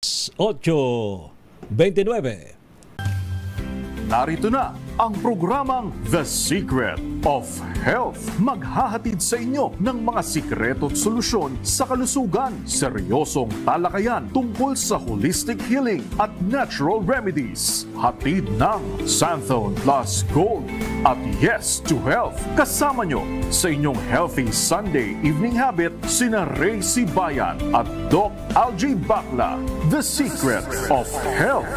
8:29. Narito na ang programang The Secret of Health. Maghahatid sa inyo ng mga sikreto at solusyon sa kalusugan, seryosong talakayan tungkol sa holistic healing at natural remedies. Hatid ng Santhone Plus Gold at Yes to Health. Kasama nyo sa inyong Healthy Sunday Evening Habit sina Ray Sibayan at Doc Algie Bacla. The Secret of Health.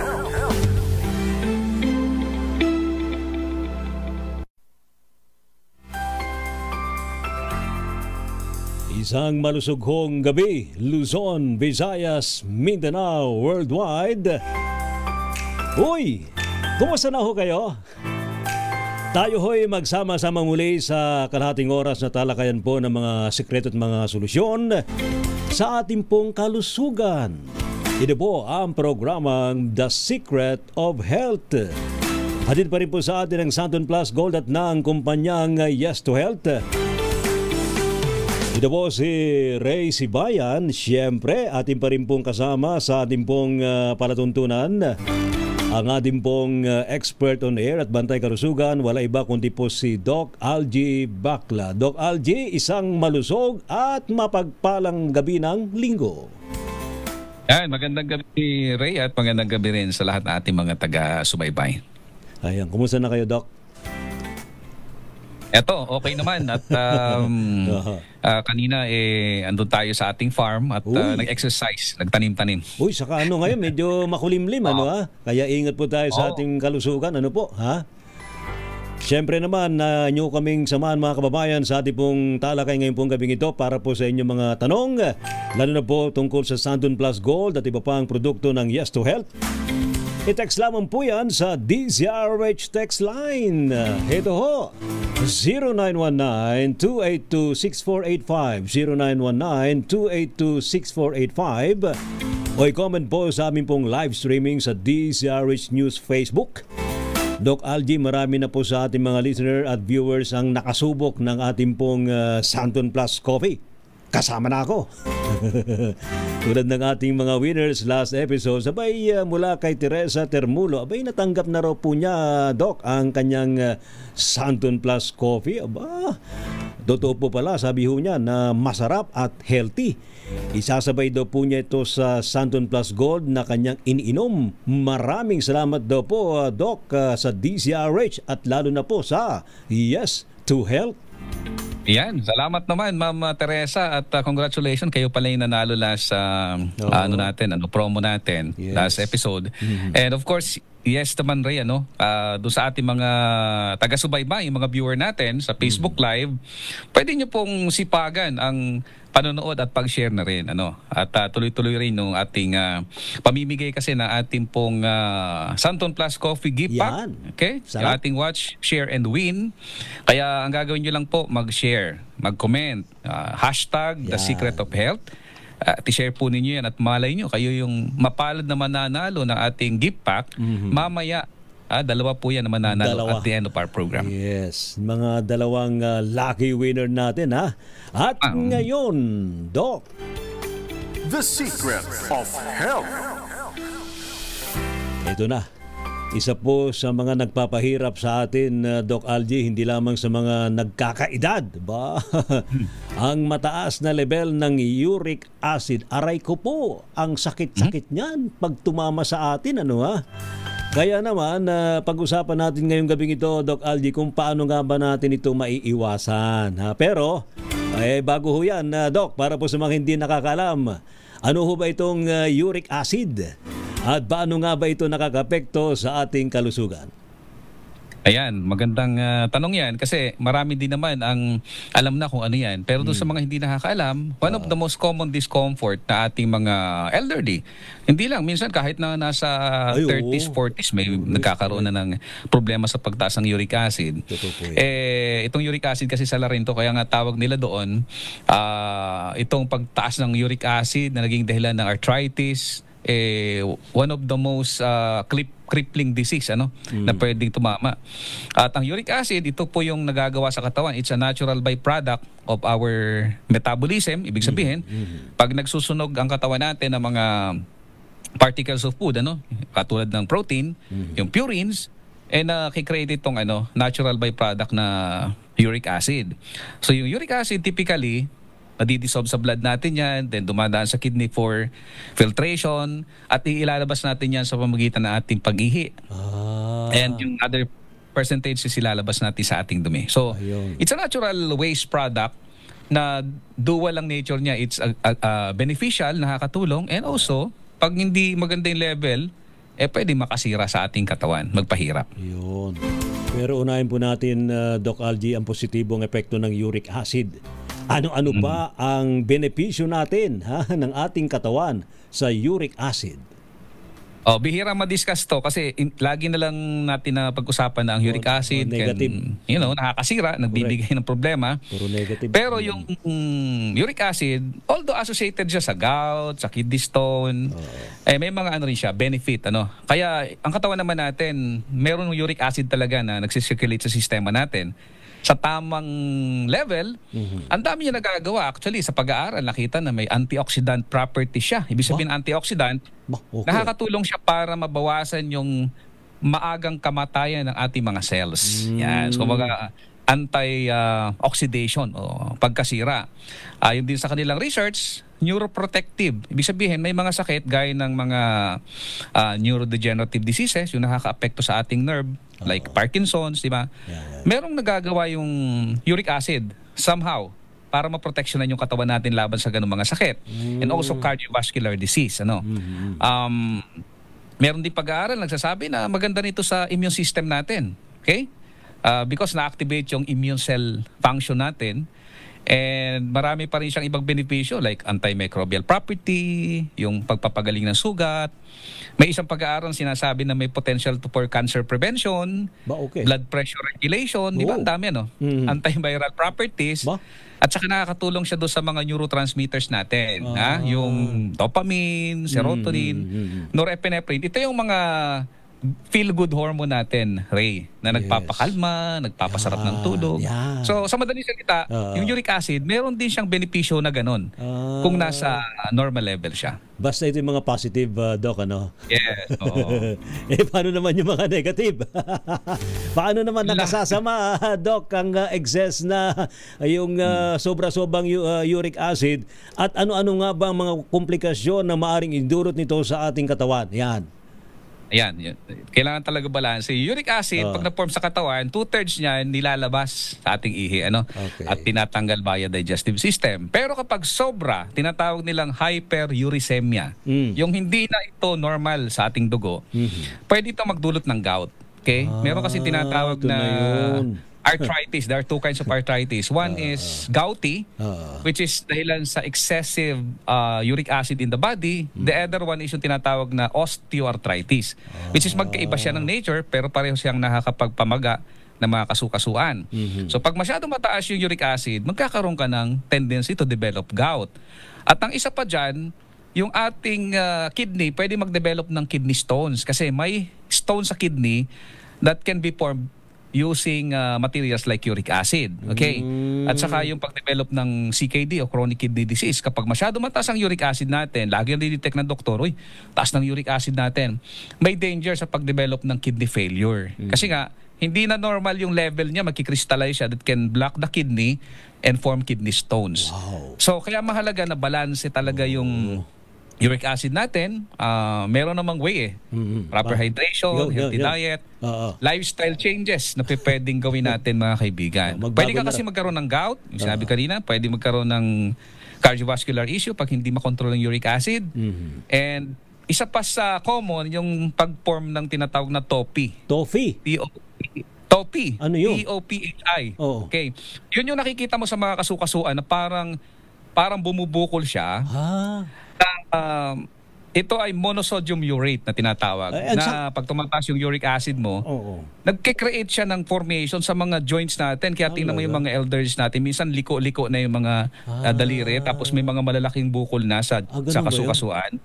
Isang malusughong gabi, Luzon, Visayas, Mindanao, worldwide. Uy, kumusta na ho kayo? Tayo ho'y magsama-sama muli sa kalahating oras na talakayan po ng mga sikreto at mga solusyon sa ating pong kalusugan. Ito po ang programang The Secret of Health. Hatid pa rin po sa atin ang Santhone Plus Gold at ng kumpanyang Yes to Health. Ito po si Ray Sibayan. Siyempre, ating pa rin pong kasama sa ating pong palatuntunan. Ang ating pong expert on air at bantay kalusugan, wala iba kundi po si Doc Algie Bacla. Doc Algie, isang malusog at mapagpalang gabi ng linggo. Yan, magandang gabi Ray at magandang gabi rin sa lahat ng ating mga taga-subaybay. Ayan, kumusta na kayo, Doc? Eto, okay naman at kanina andun tayo sa ating farm at nag-exercise, nagtanim-tanim. Uy, saka ano ngayon, medyo makulimlim, ano ha? Kaya ingat po tayo sa ating kalusugan, ano po, ha? Siyempre naman, nyo kaming samahan mga kababayan sa ating pong talakay ngayon pong gabing ito para po sa inyong mga tanong, lalo na po tungkol sa Santhone Plus Gold at iba pang produkto ng Yes to Health. I-text lamang po yan sa DZRH text line. Ito ho, 0919-282-6485, 0919-282-6485, o i-comment po sa amin pong live streaming sa DZRH News Facebook. Doc Algie, marami na po sa ating mga listener at viewers ang nakasubok ng ating pong Santhone Plus Coffee. Kasama na ako. Tulad ng ating mga winners last episode, sabay mula kay Teresa Termulo, abay natanggap na raw po niya, Doc, ang kanyang Santhone Plus Coffee. Aba, totoo po pala, sabi ho niya na masarap at healthy. Isasabay daw po niya ito sa Santhone Plus Gold na kanyang iniinom. Maraming salamat daw po, Doc, sa DZRH at lalo na po sa Yes to Health. Yan, salamat naman Ma'am Teresa at congratulations, kayo pala yung nanalo last promo natin, last episode. And of course, yes naman Ray, doon sa ating mga taga-subaybay, yung mga viewer natin sa Facebook Live, pwede nyo pong sipagan ang panonood at pag-share na rin, at tuloy-tuloy rin yung ating pamimigay kasi na ating pong Santhone Plus Coffee gift pack. Okay? Yung ating watch, share and win. Kaya ang gagawin nyo lang po, mag-share, mag-comment, hashtag The Secret of Health. I-share po ninyo yan at malay nyo, kayo yung mapalad na mananalo ng ating gift pack. Mamaya, dalawa po yan na mananalo at the end of our program. Yes, mga dalawang lucky winner natin, ha? At ngayon, Doc, The Secret of Health. Ito na. Isa po sa mga nagpapahirap sa atin, Doc Algie, hindi lamang sa mga nagkakaedad, ba? Ang mataas na level ng uric acid. Aray ko po, ang sakit-sakit niyan pag tumama sa atin, ha? Kaya naman, pag-usapan natin ngayong gabing ito, Doc Algie, kung paano nga ba natin ito maiiwasan. Ha? Pero, bago ho yan, Doc, para po sa mga hindi nakakaalam, ano ho ba itong uric acid? At paano nga ba ito nakakapekto sa ating kalusugan? Ayan, magandang tanong yan kasi marami din naman ang alam na kung ano yan. Pero doon sa mga hindi nakakaalam, one of the most common discomfort na ating mga elderly, hindi lang, minsan kahit na nasa 30s, 40s, may nagkakaroon na ng problema sa pagtaas ng uric acid. Itong uric acid kasi sa larin to, kaya nga tawag nila doon, itong pagtaas ng uric acid na naging dahilan ng arthritis, one of the most crippling disease na pwedeng tumama. At ang uric acid, ito po yung nagagawa sa katawan. It's a natural byproduct of our metabolism. Ibig sabihin, pag nagsusunog ang katawan natin ng mga particles of food, katulad ng protein, yung purines, and kikreate itong natural byproduct na uric acid. So yung uric acid typically nadidissolve sa blood natin yan, then dumadaan sa kidney for filtration, at ilalabas natin yan sa pamamagitan ng ating pag-ihi. And yung other percentage is ilalabas natin sa ating dumi. So it's a natural waste product na dual ang nature niya. It's beneficial, nakakatulong, and also pag hindi maganda yung level, pwede makasira sa ating katawan, magpahirap. Yun. Pero unahin po natin, Doc Algie, ang positibong epekto ng uric acid. Ano-ano pa ang benepisyo natin ng ating katawan sa uric acid? Bihira ma-discuss to kasi lagi na lang natin na pag-usapan na ang uric acid negative. Nakakasira, nagbibigay ng problema. Puro negative. Pero yung uric acid, although associated siya sa gout, sa kidney stone, may mga rin siya, benefit. Kaya ang katawan naman natin, meron ng uric acid talaga na nagsisirculate sa sistema natin. Sa tamang level, ang dami niya nagagawa. Actually, sa pag-aaral, nakita na may antioxidant property siya. Ibig sabihin, antioxidant, nakakatulong siya para mabawasan yung maagang kamatayan ng ating mga cells. Yan. So, anti-oxidation o pagkasira. Ayon din sa kanilang research, neuroprotective. Ibig sabihin, may mga sakit gaya ng mga neurodegenerative diseases, yung nakaka-apekto sa ating nerve, like Parkinson's, di ba? Merong nagagawa yung uric acid somehow para maproteksyonan yung katawan natin laban sa ganung mga sakit. And also cardiovascular disease. Meron din pag-aaral nagsasabi na maganda nito sa immune system natin. Okay? Because na-activate yung immune cell function natin. And marami pa rin siyang ibang benepisyo like antimicrobial property, yung pagpapagaling ng sugat. May isang pag-aaral sinasabi na may potential for cancer prevention, blood pressure regulation, di ba? Ang dami, antiviral properties. At saka nakakatulong siya doon sa mga neurotransmitters natin. Yung dopamine, serotonin, norepinephrine. Ito yung mga feel-good hormone natin, Ray, na nagpapakalma, nagpapasarap ng tulog. So, sa madaling salita, yung uric acid, meron din siyang benepisyo na ganun kung nasa normal level siya. Basta ito yung mga positive, Doc, Yes. Paano naman yung mga negative? Paano naman nakasasama, Doc, ang excess na yung sobra-sobrang uric acid at ano-ano nga ba ang mga komplikasyon na maaring indurot nito sa ating katawan? Yan. Ayan, kailangan talaga balance. Uric acid, pag na-form sa katawan, 2/3 niya nilalabas sa ating ihi, at tinatanggal via digestive system. Pero kapag sobra, tinatawag nilang hyperuricemia. Yung hindi na ito normal sa ating dugo, pwede ito magdulot ng gout. Okay? Meron kasi tinatawag na arthritis. There are two kinds of arthritis. One is gouty, which is dahilan sa excessive uric acid in the body. The other one is yung tinatawag na osteoarthritis, which is magkaiba siya ng nature pero pareho siyang nakakapagpamaga ng mga kasukasuan. So pag masyado mataas yung uric acid, magkakaroon ka ng tendency to develop gout. At ang isa pa dyan, yung ating kidney, pwede mag-develop ng kidney stones kasi may stone sa kidney that can be formed using materials like uric acid. Okay? At saka yung pag-develop ng CKD o chronic kidney disease, kapag masyado mataas ang uric acid natin, lagi yung detect ng doktor, taas ng uric acid natin, may danger sa pag-develop ng kidney failure. Kasi nga, hindi na normal yung level niya, magkikrystallize siya that can block the kidney and form kidney stones. So, kaya mahalaga na balance talaga yung uric acid natin. Meron namang way proper hydration, healthy diet, lifestyle changes na pwedeng gawin natin mga kaibigan. Pwede ka kasi magkaroon ng gout, yung sinabi kanina, pwede magkaroon ng cardiovascular issue pag hindi makontrol ang uric acid. And isa pa sa common, yung pag-form ng tinatawag na TOPI. TOPI. Ano yun? TOPHI. Okay. Yun yung nakikita mo sa mga kasukasuan na parang bumubukol siya. Ito ay monosodium urate na tinatawag. Na pag tumataas yung uric acid mo, nagke-create siya ng formation sa mga joints natin. Kaya tingnan mo yung mga elders natin, minsan liko-liko na yung mga daliri, tapos may mga malalaking bukol na sa kasukasuan.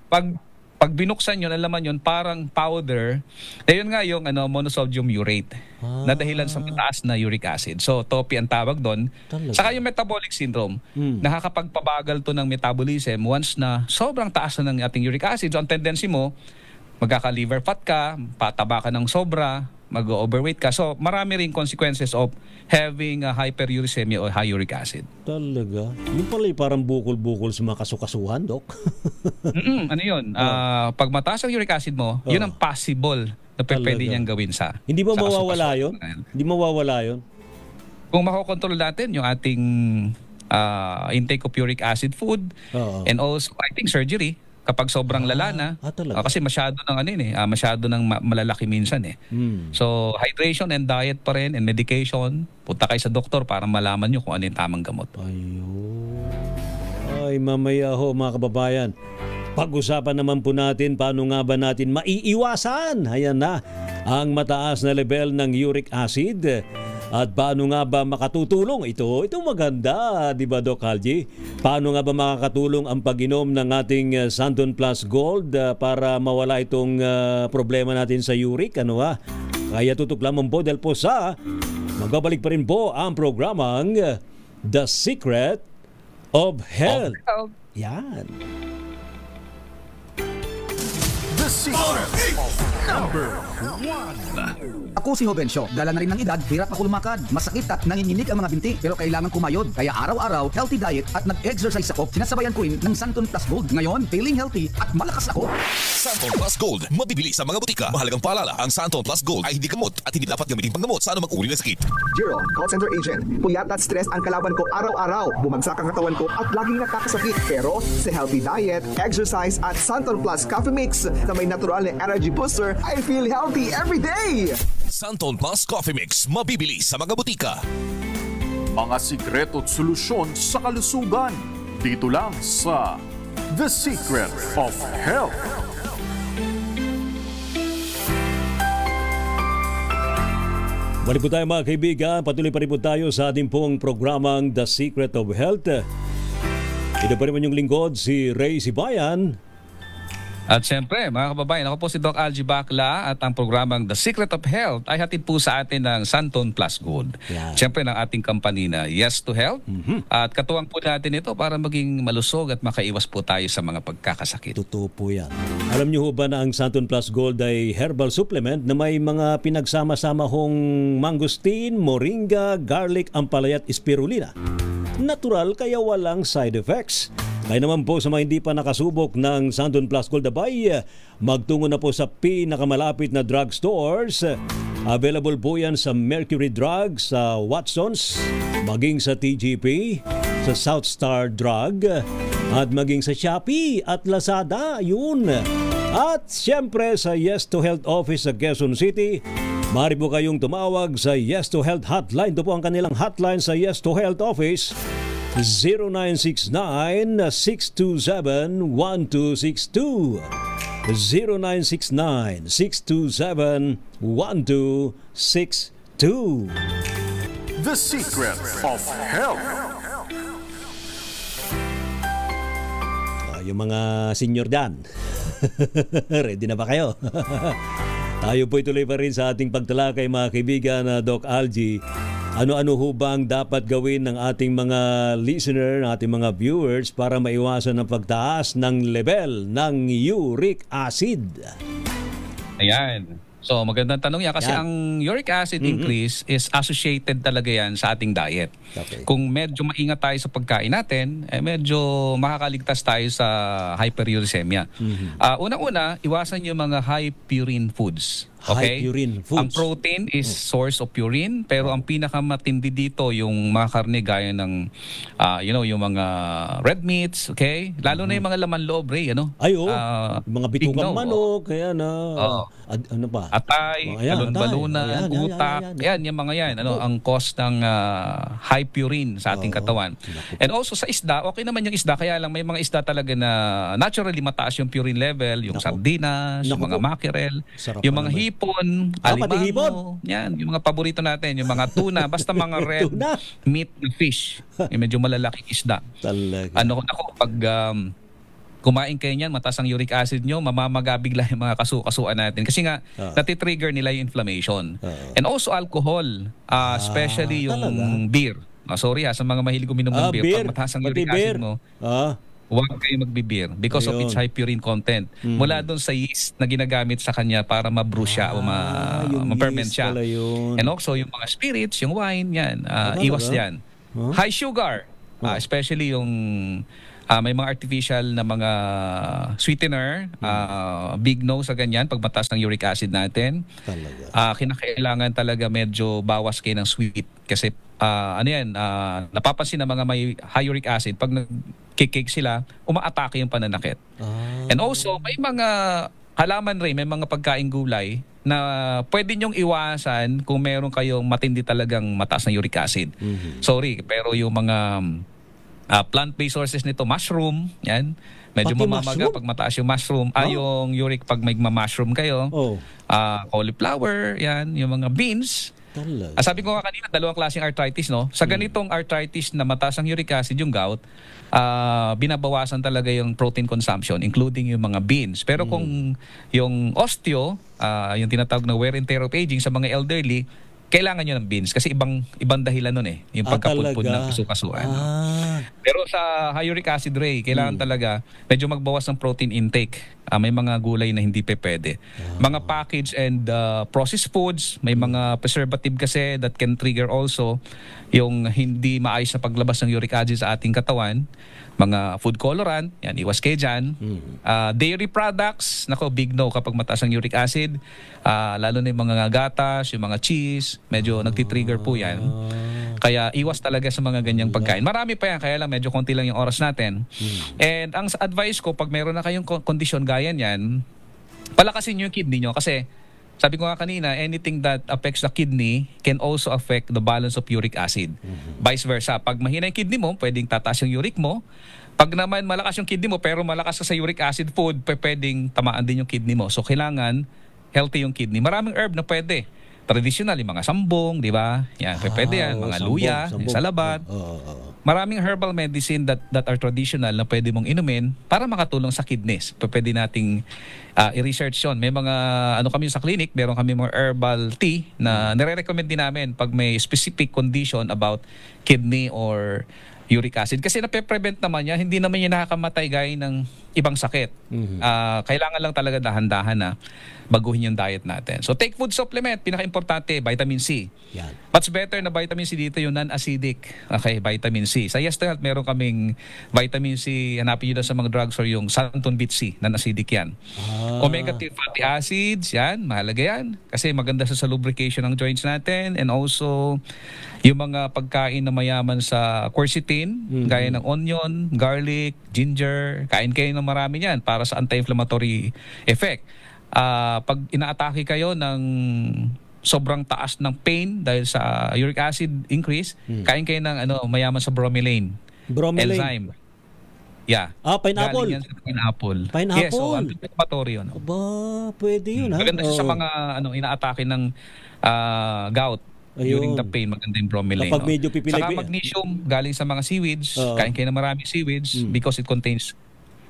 Pag Pag binuksan yun, alaman yun, parang powder. Yun nga yung monosodium urate na dahilan sa mataas na uric acid. So, TOPI ang tawag doon. Saka yung metabolic syndrome, nakakapagpabagal to ng metabolism once na sobrang taas na ng ating uric acid. So, ang tendency mo, magkaka-liver fat ka, pataba ka ng sobra, mag-overweight ka. So, marami rin consequences of having hyperuricemia or high uric acid. Talaga? Yung pala parang bukol-bukol sa mga kasukasuhan, Dok? Ano yun? Pag mataas ang uric acid mo, yun ang possible na pwede niyang gawin sa... Hindi ba mawawala yun? Hindi mawawala yun? Kung makokontrol natin yung ating intake of uric acid food and also, I think, surgery, kapag sobrang lala na, kasi masyado ng masyado ng malalaki minsan eh. So, hydration and diet pa rin and medication. Punta kayo sa doktor para malaman nyo kung ano yung tamang gamot. Ayun. Ay, mamaya ho mga kababayan. Pag-usapan naman po natin paano nga ba natin maiiwasan. Ayan na, ang mataas na level ng uric acid. At paano nga ba makatutulong ito? Ito maganda, di ba Doc Algie? Paano nga ba makakatulong ang pag-inom ng ating Santon Plus Gold para mawala itong problema natin sa uric? Ano ha? Kaya tutok lamang po dahil po sa magbabalik pa rin po ang programang The Secret of Health. Yan. The Secret of Number 1. Ako si Jovencio. Dala na rin ng edad, hirap ako lumakad. Masakit at nanginginig ang mga binti, pero kailangan kumayod. Kaya araw-araw, healthy diet at nag-exercise ako. Sinasabayan ko rin ng Santon Plus Gold. Ngayon, feeling healthy at malakas ako. Santon Plus Gold, mabibili sa mga butika. Mahalagang paalala, ang Santon Plus Gold ay hindi gamot at hindi dapat gamitin panggamot sa anumang uri ng sakit. Jiro, call center agent. Puyat at stress ang kalaban ko araw-araw. Bumagsak ang katawan ko at laging nakakasakit. Pero sa healthy diet, exercise at Santon Plus Coffee Mix na may natural na energy booster, I feel healthy every day. Santon Plus Coffee Mix, mabibili sa mga butika. Mga sikreto at solusyon sa kalusugan. Dito lang sa The Secret of Health. Balik po tayo mga kaibigan. Patuloy pa rin po tayo sa ating pong programang The Secret of Health. Ito pa rin yung lingkod, si Ray Sibayan. At siyempre, mga kababayan, ako po si Doc Algie Bacla at ang programang The Secret of Health ay hatid po sa atin ng Santon Plus Gold. Yeah. Siyempre, ng ating company na Yes to Health. At katuwang po natin ito para maging malusog at makaiwas po tayo sa mga pagkakasakit. Totoo po yan. Alam niyo ho ba na ang Santon Plus Gold ay herbal supplement na may mga pinagsama-sama hong mangosteen, moringa, garlic, ampalaya at spirulina. Natural kaya walang side effects. Kaya naman po sa mga hindi pa nakasubok ng Santon Plus Gold Abay, magtungo na po sa pinakamalapit na drugstores. Available po yan sa Mercury Drugs, sa Watsons, maging sa TGP, sa South Star Drug, at maging sa Shopee at Lazada. Yun. At siyempre sa Yes to Health Office sa Quezon City. Maaari po kayong tumawag sa Yes to Health Hotline. Ito po ang kanilang hotline sa Yes to Health Office. 0969-627-1262 0969-627-1262. The Secret of Health. Yung mga senior dyan, ready na ba kayo? Tayo po ituloy pa rin sa ating pagtalakay mga kaibigan na Doc Algie. Ano-ano ho ba ang dapat gawin ng ating mga listener, ng ating mga viewers para maiwasan ang pagtaas ng level ng uric acid? Ayan. So magandang tanong yan kasi ang uric acid increase is associated talaga yan sa ating diet. Okay. Kung medyo maingat tayo sa pagkain natin, medyo makakaligtas tayo sa hyperuricemia. Unang-una, iwasan yung mga high purine foods. Okay? High purine foods. Ang protein is source of purine, pero ang pinakamatindi dito yung mga karne gaya ng yung mga red meats, okay? Lalo na yung mga laman loob, Ray, ano? Ay, yung mga bitukang manok, kaya na ano pa? Atay, balon-balunan, gutak. Yan, yung mga yan, ang cause ng high purine sa ating katawan. And also sa isda, okay naman yung isda, kaya lang may mga isda talaga na naturally mataas yung purine level, yung sardinas, yung mga mackerel, yung mga hipon, alimango, yan, yung mga paborito natin, yung mga tuna, basta mga red meat na fish, yung medyo malalaking isda. Talaga. Ako, pag kumain kayo niyan, mataas ang uric acid nyo, mamamagabigla yung mga kasuan natin. Kasi nga, natitrigger nila yung inflammation. And also alcohol, especially yung beer. Sorry sa mga mahilig uminom ng beer. Pag mataas ang uric acid mo, huwag kayo magbe-beer because of its high purine content. Mula doon sa yeast na ginagamit sa kanya para ma-brew siya o ma-ferment siya. And also yung mga spirits, yung wine, yan. Iwas yan. High sugar, especially yung may mga artificial na mga sweetener, big no sa ganyan pag mataas ng uric acid natin. Kinakailangan talaga medyo bawas kayo ng sweet kasi napapansin ng mga may high uric acid pag nagkikik sila, umaatake yung pananakit. And also, may mga halaman rin, may mga pagkain gulay na pwede nyong iwasan kung meron kayong matindi talagang mataas na uric acid. Sorry, pero yung mga plant-based sources nito, mushroom, yan. Medyo mamamaga pag mataas yung mushroom. Yung uric pag may mushroom kayo. Cauliflower, yan. Yung mga beans. Sabi ko nga kanina, dalawang klaseng arthritis, no? Sa ganitong arthritis na mataas ang uric acid, yung gout, binabawasan talaga yung protein consumption, including yung mga beans. Pero kung yung osteo, yung tinatawag na wear and tear of aging sa mga elderly, kailangan nyo ng beans kasi ibang dahilan nun yung pagkapudpud ng kasu-kasuan. Pero sa high uric acid, Ray, kailangan talaga medyo magbawas ng protein intake. May mga gulay na hindi pwede. Mga packaged and processed foods, may mga preservative kasi that can trigger also yung hindi maayos na paglabas ng uric acid sa ating katawan. Mga food colorant, yan, iwas kayo dyan. Dairy products, nako, big no kapag mataas ang uric acid. Lalo na yung mga gatas, yung mga cheese, medyo nagtitrigger po yan. Kaya iwas talaga sa mga ganyang pagkain. Marami pa yan, kaya lang medyo konti lang yung oras natin. And ang advice ko, pag meron na kayong kondisyon gaya niyan, palakasin nyo yung kidney nyo kasi sabi ko nga kanina, anything that affects the kidney can also affect the balance of uric acid. Vice versa. Pag mahina yung kidney mo, pwedeng tataas yung uric mo. Pag naman malakas yung kidney mo pero malakas ka sa uric acid food, pwedeng tamaan din yung kidney mo. So kailangan healthy yung kidney. Maraming herb na pwede. Traditional, yung mga sambong, di ba? Yan, pwede yan. Mga luya, salabat. Maraming herbal medicine that are traditional na pwede mong inumin para makatulong sa kidneys. Pwede nating i-research yun. May mga, kami sa clinic, meron kami mga herbal tea na nire-recommend din namin pag may specific condition about kidney or uric acid. Kasi nape-prevent naman yan, hindi naman yan nakakamatay gaya ng ibang sakit. Kailangan lang talaga dahan-dahan na baguhin yung diet natin. So take food supplement, pinaka-importante, vitamin C. Yan. Much better na vitamin C dito yung non-acidic. Okay, vitamin C. Sa Yes to Health, meron kaming vitamin C, hanapin nyo na sa mga drugs or yung Santon Beet C, non-acidic yan. Omega-3 fatty acids, yan, mahalaga yan. Kasi maganda sa lubrication ng joints natin and also yung mga pagkain na mayaman sa quercetin, gaya ng onion, garlic, ginger, kain kayo ng marami yan para sa anti-inflammatory effect. Pag inaatake kayo ng sobrang taas ng pain dahil sa uric acid increase, kain kayo ng mayaman sa bromelain. Enzyme. Yeah. Pineapple. Galing yan sa pineapple. Pineapple. Yes, so anti-inflammatory yun. Pwede yun. Maganda siya sa mga inaatake ng gout. During the pain, maganda yung bromelain. Kapag medyo pipilay. Saka magnesium, galing sa mga seaweeds. Kain kayo ng maraming seaweeds because it contains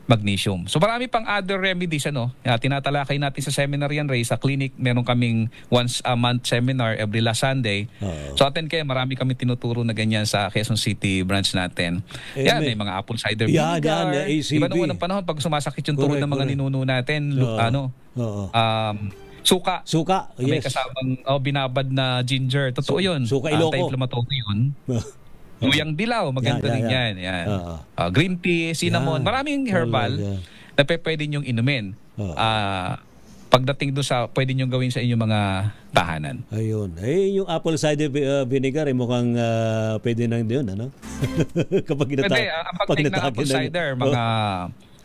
magnesium. So marami pang other remedies tinatalakay natin sa seminar yan, Ray. Sa clinic, meron kaming once a month seminar every last Sunday. So attend kayo, marami kami tinuturo na ganyan sa Quezon City branch natin. Yan, may mga apple cider vinegar. Iba nung unang panahon, pag sumasakit yung tuhod ng mga ninuno natin, suka. Yes. May kasamang binabad na ginger. Totoo yun. Suka Ilocos. Anti-inflammatory yun. Luyang dilaw, maganda rin yan. Green tea, cinnamon, maraming herbal na pwede nyong inumin. Pagdating doon sa pwede nyong gawin sa inyong mga tahanan. Ayun. Yung apple cider vinegar, mukhang pwede na yun, ano? Kapag pwede, ang pag-take ng apple cider, mga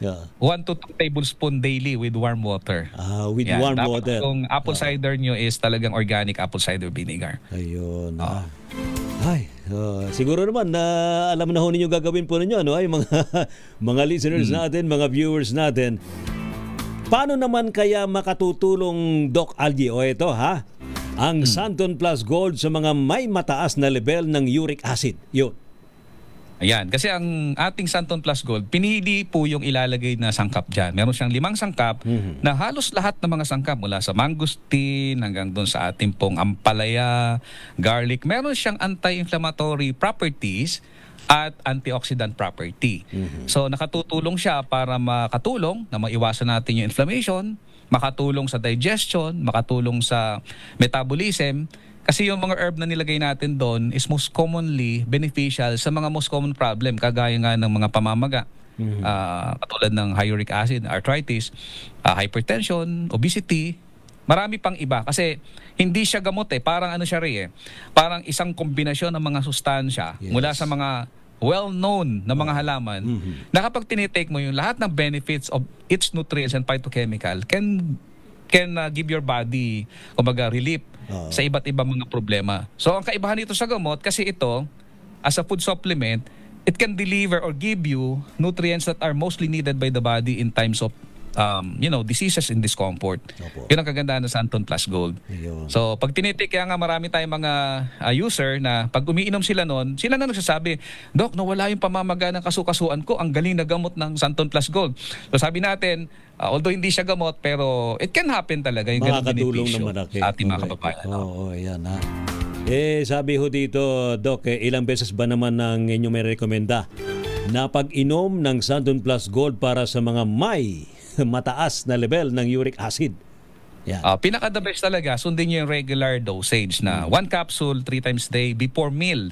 1 to 2 tablespoon daily with warm water. With warm water. Kung apple cider nyo is talagang organic apple cider vinegar. Ayun. Siguro naman na alam na ho ninyo gagawin po ninyo ay mga listeners natin, mga viewers natin. Paano naman kaya makatutulong Doc Algie ang Santon Plus Gold sa mga may mataas na level ng uric acid? Yun. Ayan, kasi ang ating Santon Plus Gold, pinili po yung ilalagay na sangkap dyan. Meron siyang 5 sangkap na halos lahat ng mga sangkap mula sa mangosteen hanggang doon sa ating pong ampalaya, garlic. Meron siyang anti-inflammatory properties at antioxidant property. So nakatutulong siya para makatulong na maiwasan natin yung inflammation, makatulong sa digestion, makatulong sa metabolism. Kasi yung mga herb na nilagay natin doon is most commonly beneficial sa mga most common problem, kagaya nga ng mga pamamaga, katulad ng high uric acid, arthritis, hypertension, obesity, marami pang iba. Kasi hindi siya gamot parang ano siya rin parang isang kombinasyon ng mga sustansya mula sa mga well-known na mga halaman na kapag tinitake mo yung lahat ng benefits of its nutrients and phytochemical can give your body kumbaga relief sa iba't ibang mga problema. So ang kaibahan nito sa gamot, kasi ito as a food supplement, it can deliver or give you nutrients that are mostly needed by the body in times of diseases and discomfort. Yun ang kagandahan ng Santon Plus Gold. So pag tinitake, kaya nga marami tayong mga user na pag umiinom sila noon, sila na nagsasabi, Doc, nawala yung pamamaga ng kasukasuan ko, ang galing na gamot ng Santon Plus Gold. So sabi natin, although hindi siya gamot, pero it can happen talaga yung ganung benepisyo sa ating mga kababayan. Ayan ha. Sabi ho dito, Doc, ilang beses ba naman ang inyong may rekomenda na pag-inom ng Santon Plus Gold para sa mga may mataas na level ng uric acid? Pinaka-the best talaga, sundin niyo yung regular dosage na 1 capsule 3 times a day before meal.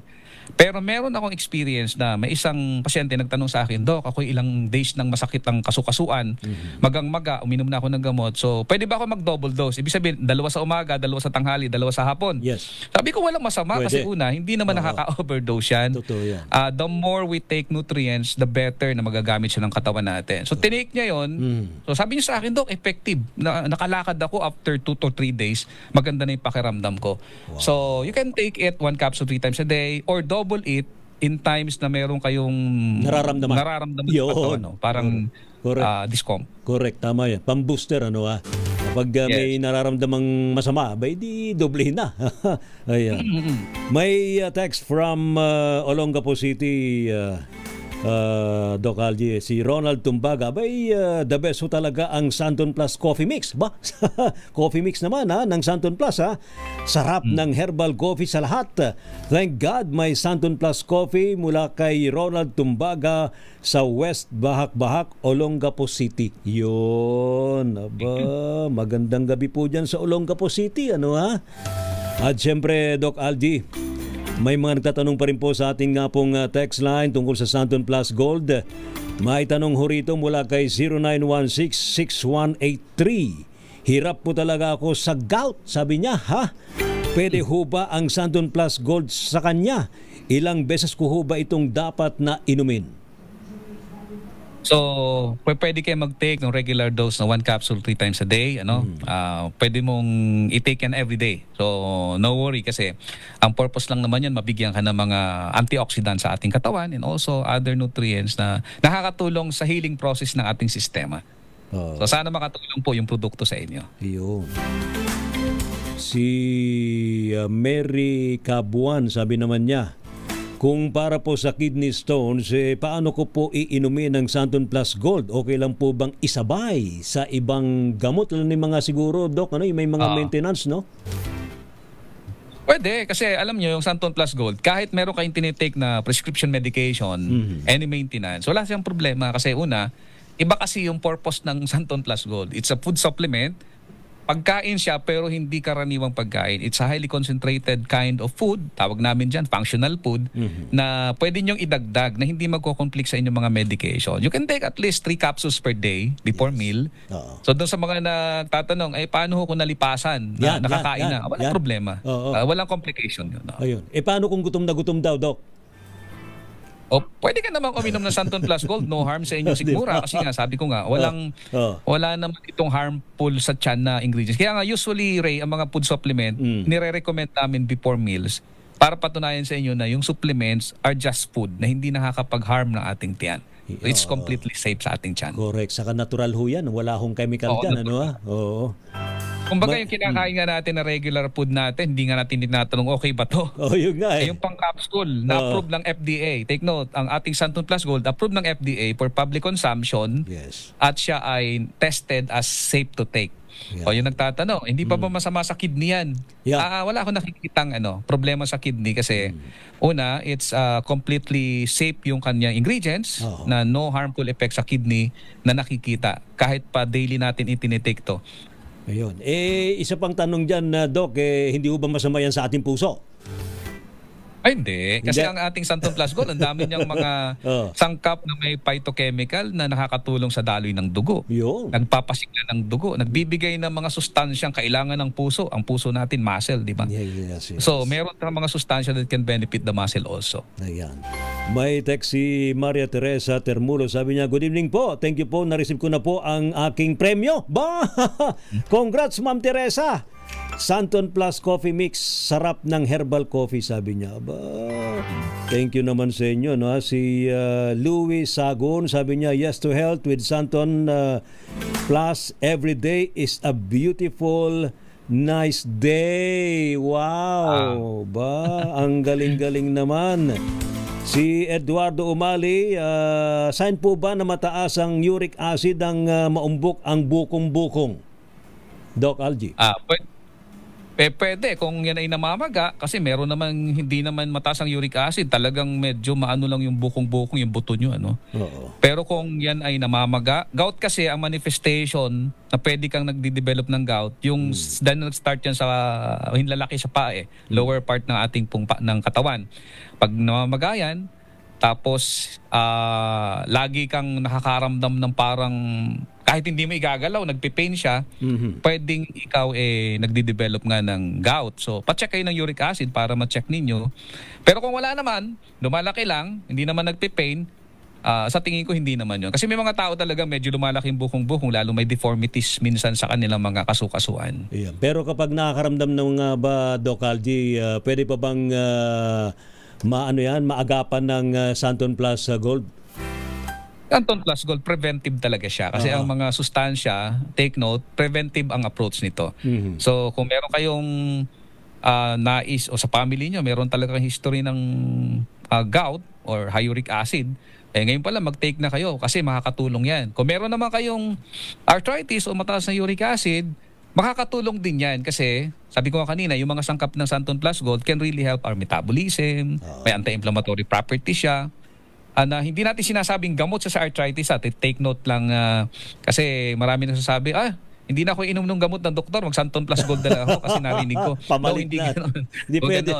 Pero meron akong experience na may isang pasyente nagtanong sa akin, Doc, ako ilang days ng masakit ng kasukasuan, magang-maga, uminom na ako ng gamot. So, pwede ba ako mag-double dose? Ibig sabihin, 2 sa umaga, 2 sa tanghali, 2 sa hapon. Yes. Sabi ko, walang masama kasi una, hindi naman nakaka-overdose yan. Totoo yan. The more we take nutrients, the better na magagamit siya ng katawan natin. So, tinake niya yon. So, sabi niya sa akin, Doc, effective. Nakalakad ako after 2 to 3 days. Maganda na yung pakiramdam ko. So, you can take it 1 capsule 3 times a day or double it in times na meron kayong nararamdaman parang discomfort. Correct, tama yan. Pang-booster kapag may nararamdamang masama, di doblehin na. Ayan. May text from Olongapo City, Doc Algie, si Ronald Tumbaga, the best ho talaga ang Santon Plus Coffee Mix. Coffee Mix naman ng Santon Plus Sarap ng herbal coffee sa lahat. Thank God may Santon Plus Coffee mula kay Ronald Tumbaga sa West Bahak-Bahak, Olongapo City. Yun. Magandang gabi po dyan sa Olongapo City. At syempre, Doc Algie, may mga nagtatanong pa rin po sa ating nga pong text line tungkol sa Santon Plus Gold. May tanong ho rito mula kay 0916-6183. Hirap po talaga ako sa gout, sabi niya. Pwede ho ba ang Santon Plus Gold sa kanya? Ilang beses ko ho ba itong dapat na inumin? So, pwede kayo mag-take ng regular dose na 1 capsule 3 times a day. Pwede mong i-take yan every day. So, no worry kasi ang purpose lang naman yan, mabigyan ka ng mga antioxidants sa ating katawan and also other nutrients na nakakatulong sa healing process ng ating sistema. So, sana makatulong po yung produkto sa inyo. Iyon. Si Mary Cabuan, sabi naman niya, kung para po sa kidney stones, paano ko po iinumin ng Santon Plus Gold? Okay lang po bang isabay sa ibang gamot? Lalo na yung mga siguro, Doc, may mga maintenance, no? Pwede, kasi alam nyo, yung Santon Plus Gold, kahit meron kayong tinitake na prescription medication, any maintenance, wala siyang problema. Kasi una, iba kasi yung purpose ng Santon Plus Gold. It's a food supplement. Pagkain siya pero hindi karaniwang pagkain. It's a highly concentrated kind of food, tawag namin dyan, functional food, na pwede nyong idagdag na hindi magko-conflict sa inyong mga medication. You can take at least 3 capsules per day before meal. So doon sa mga nagtatanong, paano ko nalipasan na nakakain na? Walang problema. Walang complication yun. Ayun. Paano kung gutom na gutom daw, Doc? Pwede ka namang uminom ng Santon Plus Gold, no harm sa inyo sigmura. Kasi nga, sabi ko nga, wala naman itong harmful sa tiyan na ingredients. Kaya nga, usually, Ray, ang mga food supplement, nire-recommend namin before meals para patunayan sa inyo na yung supplements are just food na hindi nakakapag-harm ng ating tiyan. So, it's completely safe sa ating tiyan. Correct. Saka natural ho yan. Wala hong chemical dyan. Oo. Kumbaga yung kinakain nga natin na regular food natin, hindi nga natin tinatanong, okay ba to? Yun nga Yung pang capsule, na-approve ng FDA. Take note, ang ating Santon Plus Gold, approved ng FDA for public consumption. Yes. At siya ay tested as safe to take. O yung nagtatanong, hindi pa ba masama sa kidney yan? Yeah. Wala akong nakikitang problema sa kidney kasi una, it's completely safe yung kanyang ingredients na no harmful effect sa kidney na nakikita kahit pa daily natin itinitake to. Ayun. Isa pang tanong dyan, Doc, hindi ba masama yan sa ating puso? Ay, hindi. Kasi ang ating Santon Plus Gold, ang dami niyang mga sangkap na may phytochemical na nakakatulong sa daloy ng dugo. Yun. Nagpapasigla ng dugo. Nagbibigay ng mga sustansyang kailangan ng puso. Ang puso natin, muscle, di ba? Yes. So, meron kang mga sustansya that can benefit the muscle also. Ayan. May text si Maria Teresa Termulo. Sabi niya, good evening po. Thank you po. Na-receive ko na po ang aking premyo. Congrats, Ma'am Teresa. Santon Plus Coffee Mix, sarap ng herbal coffee, sabi niya. Thank you naman sa inyo. No? Si Louis Sagon, sabi niya, yes to health with Santon Plus every day is a beautiful, nice day. Wow! Ang galing-galing naman. Si Eduardo Umali, saan po ba na mataas ang uric acid ang maumbok ang bukong-bukong? Doc Algie. Pwede kung yan ay namamaga kasi meron naman hindi naman mataas ang uric acid, talagang medyo maano lang yung bukong-bukong, yung buto nyo. Pero kung yan ay namamaga, gout kasi ang manifestation na pwede kang nagde-develop ng gout, yung dahil nag-start yan sa hinlalaki sa paa, lower part ng ating ng katawan. Pag namamaga yan, tapos lagi kang nakakaramdam ng parang kahit hindi mo igagalaw, nagpipain siya, pwedeng ikaw nagde-develop nga ng gout. So, pacheck kayo ng uric acid para ma-check ninyo. Pero kung wala naman, lumalaki lang, hindi naman nagpipain, sa tingin ko hindi naman yun. Kasi may mga tao talaga medyo lumalaking bukong-bukong, lalo may deformities minsan sa kanilang mga kasukasuan. Yeah. Pero kapag nakakaramdam ng ba, Doc Algie, pwede pa bang maagapan ng Santon Plus Gold? Santon Plus Gold, preventive talaga siya. Kasi ang mga sustansya, take note, preventive ang approach nito. So kung meron kayong nais o sa family nyo, meron talagang history ng gout or high uric acid, ngayon pala mag-take na kayo kasi makakatulong yan. Kung meron naman kayong arthritis o mataas na uric acid, makakatulong din yan kasi sabi ko nga kanina, yung mga sangkap ng Santon Plus Gold can really help our metabolism, may anti-inflammatory property siya. Hindi natin sinasabing gamot sa arthritis. Take note lang kasi marami nagsasabi, hindi na ako inom ng gamot ng doktor, mag Santon Plus Gold na lang ako kasi narinig ko. Pamalit na. Hindi pwede.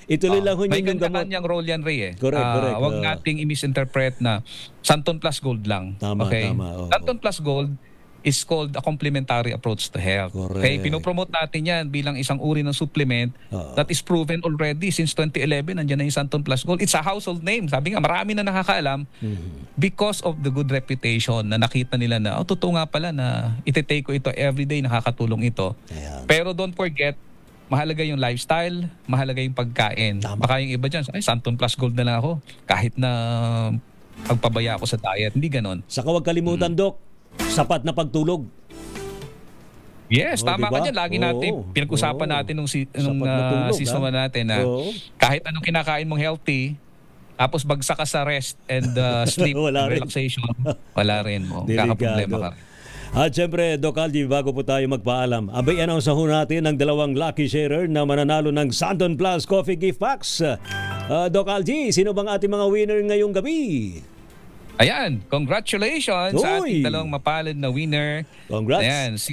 Ituloy lang ho yung gamot. May kanyang role yan, Ray. Correct. Huwag nating i-misinterpret na Santon Plus Gold lang. Tama. Santon Plus Gold is called a complementary approach to health. Correct. Okay, pinopromote natin yan bilang isang uri ng supplement that is proven already since 2011. Nandiyan na yung Santon Plus Gold. It's a household name. Sabi nga, marami na nakakaalam because of the good reputation na nakita nila na, totoo nga pala na iti-take ko ito everyday, nakakatulong ito. Ayan. Pero don't forget, mahalaga yung lifestyle, mahalaga yung pagkain. Baka yung iba dyan, Santon Plus Gold na lang ako. Kahit na pagpabaya ako sa diet. Hindi ganon. Saka huwag kalimutan, Doc, sapat na pagtulog. Yes, tama ka dyan. Lagi natin, pinag-usapan natin nung season 1 natin na kahit anong kinakain mong healthy, tapos bagsak ka sa rest and sleep and relaxation, wala rin mo. Kakaproblema ka rin. At syempre, Doc Algie, bago po tayo magpaalam, announce ho natin ang dalawang lucky sharer na mananalo ng Santon Plus Coffee Gift Packs. Doc Algie, sino bang ating mga winner ngayong gabi? Ayan, congratulations sa ating dalawang mapalad na winner. Congrats. Ayan, si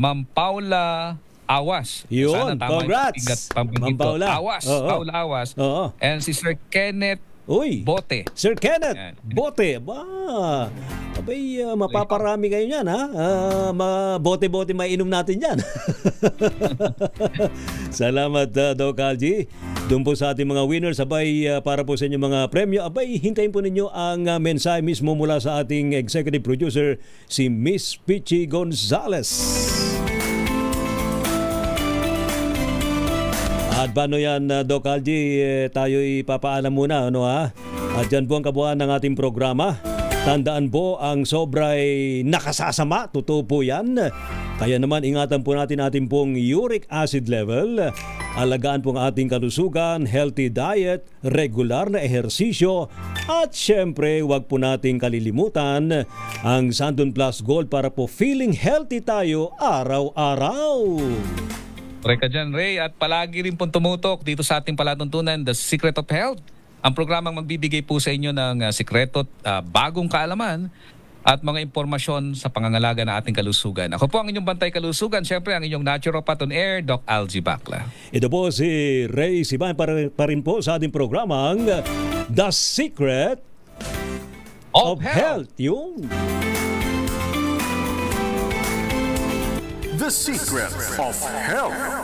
Ma'am Paula Awas. Yun, congrats. Ma'am Paula Awas. Paula Awas. And si Sir Kenneth Bote. Sir Kenneth Bote. Abay, mapaparami kayo yan, ha? Bote-bote mainom natin yan. Salamat, Doc Algie. Doon po sa ating mga winners, abay, para po sa inyong mga premyo, abay, hintayin po ninyo ang mensahe mismo mula sa ating executive producer, si Miss Pichi Gonzales. At paano yan, Doc Algie, tayo ipapaalam muna, At dyan po ang kabuuan ng ating programa. Tandaan po, ang sobra'y nakasasama, totoo po yan. Kaya naman ingatan po natin ating pong uric acid level, alagaan po ang ating kalusugan, healthy diet, regular na ehersisyo, at syempre huwag po nating kalilimutan ang Santon Plus Gold para po feeling healthy tayo araw-araw. Correct ka dyan, Ray. At palagi rin pong tumutok dito sa ating palatuntunan, The Secret of Health. Ang programang magbibigay po sa inyo ng sikreto at bagong kaalaman at mga impormasyon sa pangangalaga ng ating kalusugan. Ako po ang inyong bantay kalusugan. Siyempre, ang inyong naturopath on air, Doc Algie Bacla. Ito po si Ray Siban pa rin po sa ating programang The Secret of Health. Yung The Secret of Health.